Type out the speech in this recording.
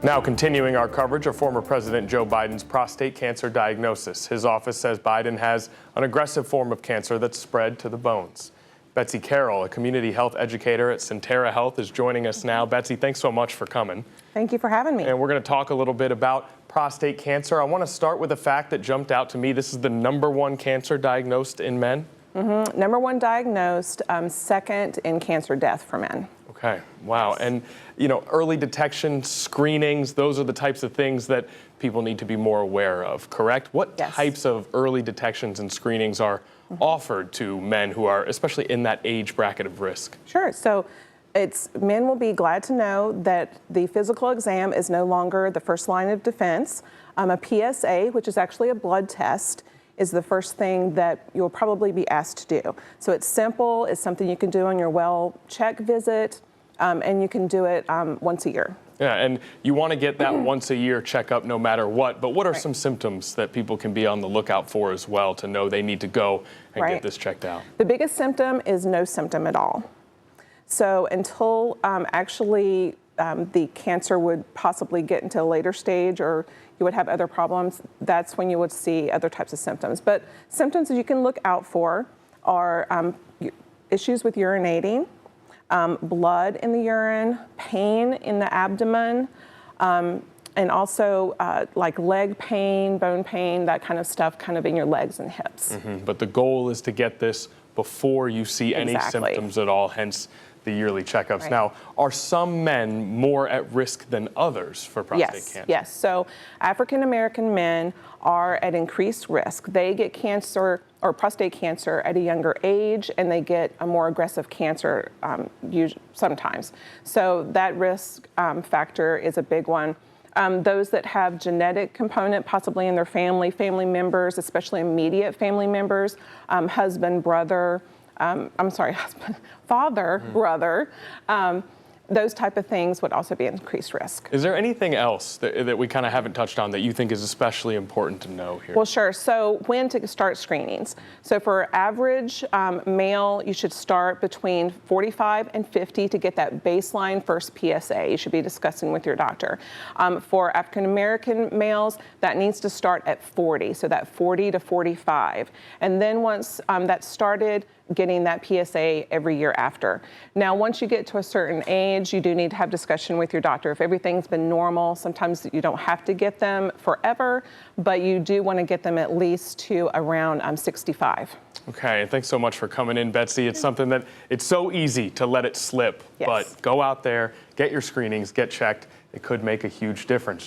Now continuing our coverage of former President Joe Biden's prostate cancer diagnosis. His office says Biden has an aggressive form of cancer that's spread to the bones. Betsy Carroll, a community health educator at Sentara Health, is joining us now. Betsy, thanks so much for coming. Thank you for having me. And we're going to talk a little bit about prostate cancer. I want to start with a fact that jumped out to me. This is the #1 cancer diagnosed in men. #1 diagnosed, second in cancer death for men. Okay, wow. And, you know, early detection, screenings, those are the types of things that people need to be more aware of, correct? What types of early detections and screenings are offered to men who are especially in that age bracket of risk? Sure. So men will be glad to know that the physical exam is no longer the first line of defense. A PSA, which is actually a blood test, is the first thing that you'll probably be asked to do. So it's simple, it's something you can do on your well check visit, and you can do it once a year. Yeah, and you want to get that once a year checkup no matter what, but what are some symptoms that people can be on the lookout for as well to know they need to go and get this checked out? The biggest symptom is no symptom at all. So until the cancer would possibly get into a later stage or you would have other problems, that's when you would see other types of symptoms. But symptoms that you can look out for are issues with urinating, blood in the urine, pain in the abdomen, and also like leg pain, bone pain, that kind of stuff kind of in your legs and hips. But the goal is to get this before you see any symptoms at all, hence the yearly checkups. Now, are some men more at risk than others for prostate cancer? Yes. So African American men are at increased risk. They get cancer or prostate cancer at a younger age, and they get a more aggressive cancer sometimes. So that risk factor is a big one. Those that have genetic component possibly in their family members, especially immediate family members, husband, brother, father, brother, those type of things would also be increased risk. Is there anything else that we kind of haven't touched on that you think is especially important to know here? Well, sure. So when to start screenings? So for average male, you should start between 45 and 50 to get that baseline first PSA. You should be discussing with your doctor. For African American males, that needs to start at 40, so that 40 to 45. And then once that's started, getting that PSA every year after. Now, once you get to a certain age, you do need to have discussion with your doctor. If everything's been normal, sometimes you don't have to get them forever, but you do want to get them at least to around 65. Okay, thanks so much for coming in, Betsy. It's something that it's so easy to let it slip, but go out there, get your screenings, get checked. It could make a huge difference.